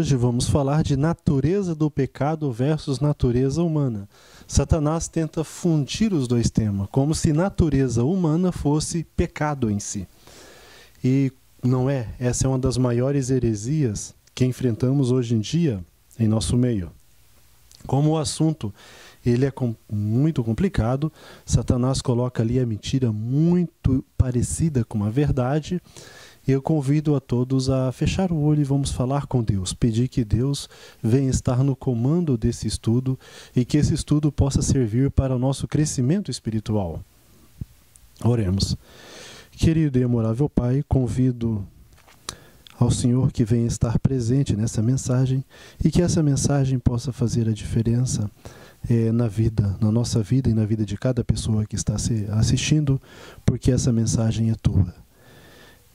Hoje vamos falar de natureza do pecado versus natureza humana. Satanás tenta fundir os dois temas, como se natureza humana fosse pecado em si. E não é. Essa é uma das maiores heresias que enfrentamos hoje em dia em nosso meio. Como o assunto ele é muito complicado, Satanás coloca ali a mentira muito parecida com a verdade. Eu convido a todos a fechar o olho e vamos falar com Deus, pedir que Deus venha estar no comando desse estudo e que esse estudo possa servir para o nosso crescimento espiritual. Oremos. Querido e amorável Pai, convido ao Senhor que venha estar presente nessa mensagem e que essa mensagem possa fazer a diferença na nossa vida e na vida de cada pessoa que está assistindo, porque essa mensagem é Tua.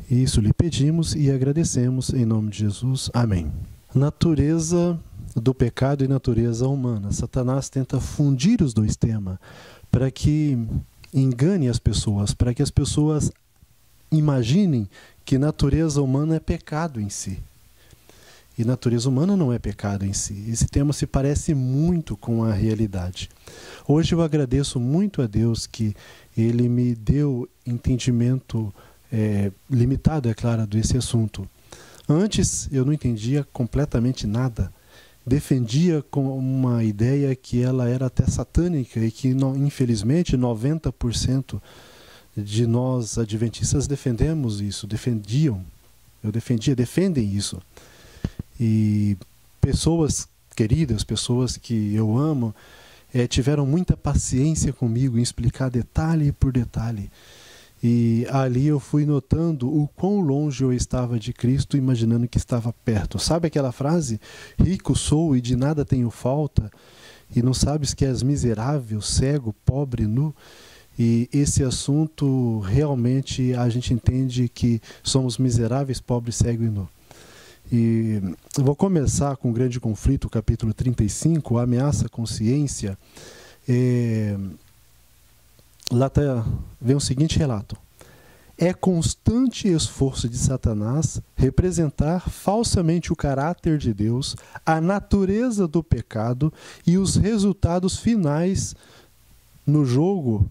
Isso lhe pedimos e agradecemos em nome de Jesus. Amém. Natureza do pecado e natureza humana. Satanás tenta fundir os dois temas para que engane as pessoas, para que as pessoas imaginem que natureza humana é pecado em si. E natureza humana não é pecado em si. Esse tema se parece muito com a realidade. Hoje eu agradeço muito a Deus que Ele me deu entendimento limitado, é claro, desse assunto. Antes eu não entendia completamente nada. Defendia com uma ideia que ela era até satânica e que, infelizmente, 90% de nós adventistas defendemos isso, defendem isso. E pessoas queridas, pessoas que eu amo, tiveram muita paciência comigo em explicar detalhe por detalhe. E ali eu fui notando o quão longe eu estava de Cristo, imaginando que estava perto. Sabe aquela frase? Rico sou e de nada tenho falta, e não sabes que és miserável, cego, pobre, nu? E esse assunto, realmente, a gente entende que somos miseráveis, pobres, cegos e nu. E eu vou começar com o grande conflito, capítulo 35, a ameaça à consciência. Lá vem o seguinte relato. É constante esforço de Satanás representar falsamente o caráter de Deus, a natureza do pecado e os resultados finais no jogo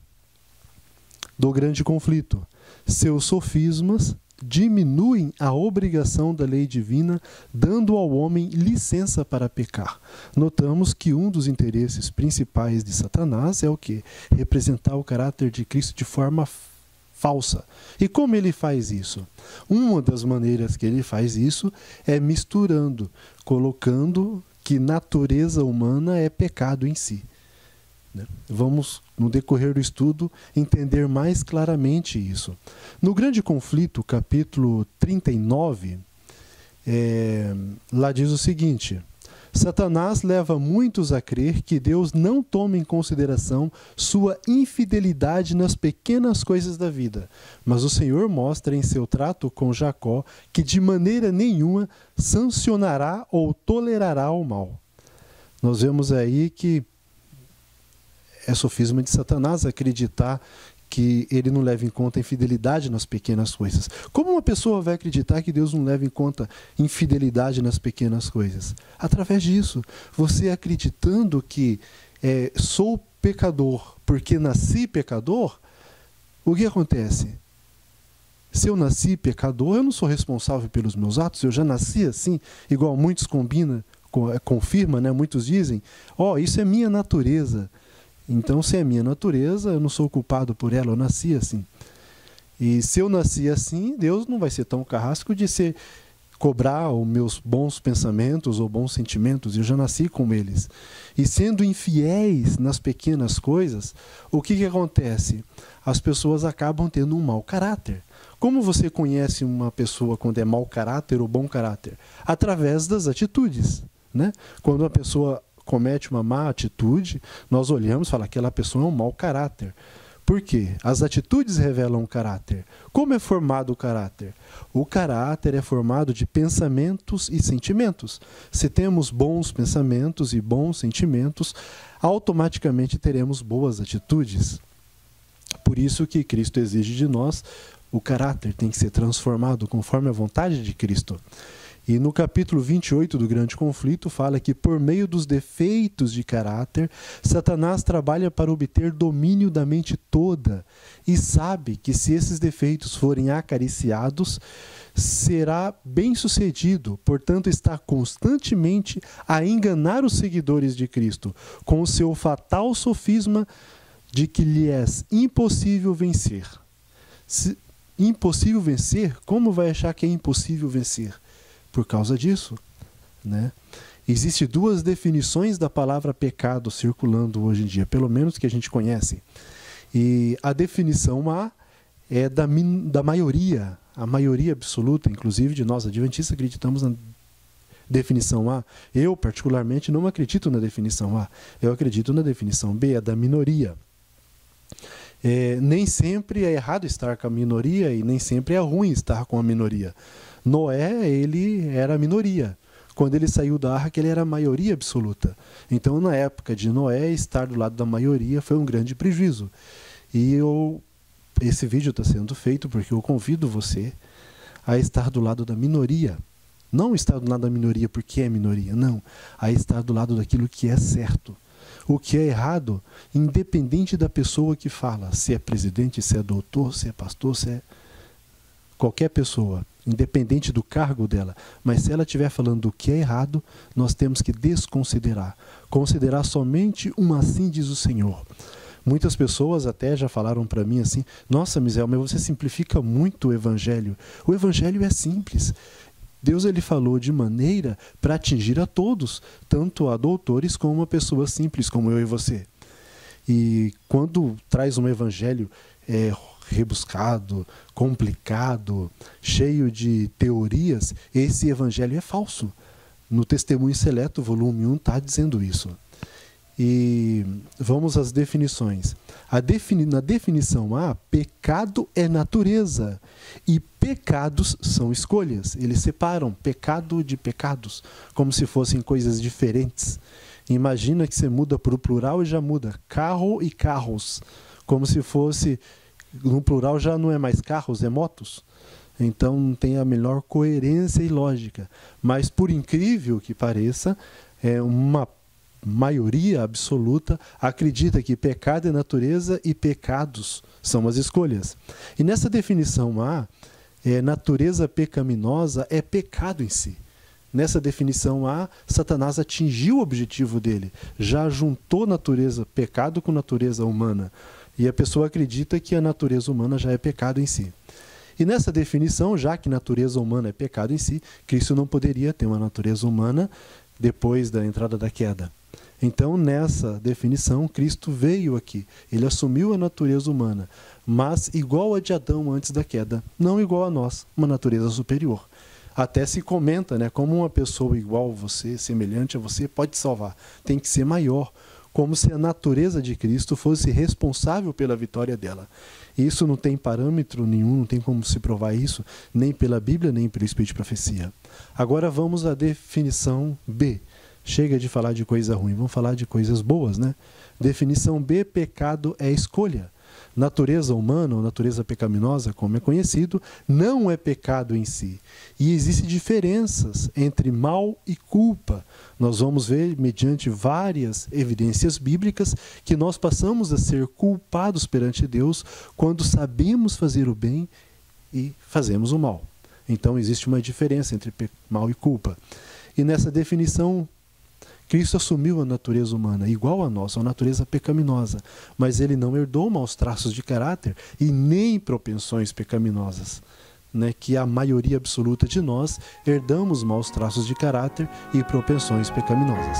do grande conflito. Seus sofismas diminuem a obrigação da lei divina, dando ao homem licença para pecar. Notamos que um dos interesses principais de Satanás é o quê? Representar o caráter de Cristo de forma falsa. E como ele faz isso? Uma das maneiras que ele faz isso é misturando, colocando que natureza humana é pecado em si. Vamos, no decorrer do estudo, entender mais claramente isso. No grande conflito, capítulo 39, lá diz o seguinte: Satanás leva muitos a crer que Deus não toma em consideração sua infidelidade nas pequenas coisas da vida, mas o Senhor mostra em seu trato com Jacó que de maneira nenhuma sancionará ou tolerará o mal. Nós vemos aí que é sofisma de Satanás acreditar que ele não leva em conta a infidelidade nas pequenas coisas. Como uma pessoa vai acreditar que Deus não leva em conta infidelidade nas pequenas coisas? Através disso, você acreditando que sou pecador porque nasci pecador, o que acontece? Se eu nasci pecador, eu não sou responsável pelos meus atos, eu já nasci assim, igual muitos confirmam, né? Muitos dizem, isso é minha natureza. Então, se é minha natureza, eu não sou culpado por ela, eu nasci assim. E se eu nasci assim, Deus não vai ser tão carrasco de cobrar os meus bons pensamentos ou bons sentimentos, eu já nasci com eles. E sendo infiéis nas pequenas coisas, o que acontece? As pessoas acabam tendo um mau caráter. Como você conhece uma pessoa quando é mau caráter ou bom caráter? Através das atitudes, né? Quando uma pessoa comete uma má atitude, nós olhamos e falamos, aquela pessoa é um mau caráter. Por quê? As atitudes revelam o caráter. Como é formado o caráter? O caráter é formado de pensamentos e sentimentos. Se temos bons pensamentos e bons sentimentos, automaticamente teremos boas atitudes. Por isso que Cristo exige de nós, o caráter tem que ser transformado conforme a vontade de Cristo. E no capítulo 28 do Grande Conflito fala que por meio dos defeitos de caráter, Satanás trabalha para obter domínio da mente toda e sabe que se esses defeitos forem acariciados, será bem-sucedido. Portanto, está constantemente a enganar os seguidores de Cristo com o seu fatal sofisma de que lhe é impossível vencer. Impossível vencer? Como vai achar que é impossível vencer? Por causa disso, né? Existem duas definições da palavra pecado circulando hoje em dia, pelo menos que a gente conhece. E a definição A é da maioria, a maioria absoluta, inclusive de nós adventistas acreditamos na definição A. Eu, particularmente, não acredito na definição A. Eu acredito na definição B, a da minoria. Nem sempre é errado estar com a minoria e nem sempre é ruim estar com a minoria. Noé, ele era a minoria. Quando ele saiu da arca, ele era a maioria absoluta. Então, na época de Noé, estar do lado da maioria foi um grande prejuízo. E esse vídeo está sendo feito porque eu convido você a estar do lado da minoria. Não estar do lado da minoria porque é minoria, não. A estar do lado daquilo que é certo. O que é errado, independente da pessoa que fala, se é presidente, se é doutor, se é pastor, se é qualquer pessoa, independente do cargo dela, mas se ela estiver falando do que é errado, nós temos que desconsiderar. Considerar somente um assim diz o Senhor. Muitas pessoas até já falaram para mim assim, nossa, Misael, mas você simplifica muito o Evangelho. O Evangelho é simples. Deus ele falou de maneira para atingir a todos, tanto a doutores como uma pessoa simples como eu e você. E quando traz um evangelho rebuscado, complicado, cheio de teorias, esse evangelho é falso. No Testemunho Seleto, volume 1, está dizendo isso. E vamos às definições. Na definição A, pecado é natureza e pecados são escolhas. Eles separam pecado de pecados, como se fossem coisas diferentes. Imagina que você muda para o plural e já muda carro e carros, como se fosse, no plural já não é mais carros, é motos. Então não tem a melhor coerência e lógica. Mas por incrível que pareça, uma maioria absoluta acredita que pecado é natureza e pecados são as escolhas. E nessa definição A, natureza pecaminosa é pecado em si. Nessa definição A, Satanás atingiu o objetivo dele, já juntou natureza, pecado com natureza humana. E a pessoa acredita que a natureza humana já é pecado em si. E nessa definição, já que natureza humana é pecado em si, Cristo não poderia ter uma natureza humana depois da entrada da queda. Então, nessa definição, Cristo veio aqui. Ele assumiu a natureza humana, mas igual a de Adão antes da queda, não igual a nós, uma natureza superior. Até se comenta, né, como uma pessoa igual a você, semelhante a você, pode salvar. Tem que ser maior, como se a natureza de Cristo fosse responsável pela vitória dela. Isso não tem parâmetro nenhum, não tem como se provar isso, nem pela Bíblia, nem pelo Espírito de Profecia. Agora vamos à definição B. Chega de falar de coisa ruim, vamos falar de coisas boas, né? Definição B, pecado é escolha. Natureza humana, ou natureza pecaminosa, como é conhecido, não é pecado em si. E existem diferenças entre mal e culpa. Nós vamos ver, mediante várias evidências bíblicas, que nós passamos a ser culpados perante Deus quando sabemos fazer o bem e fazemos o mal. Então existe uma diferença entre mal e culpa. E nessa definição, Cristo assumiu a natureza humana, igual a nós, a natureza pecaminosa, mas ele não herdou maus traços de caráter e nem propensões pecaminosas, né? Que a maioria absoluta de nós herdamos maus traços de caráter e propensões pecaminosas.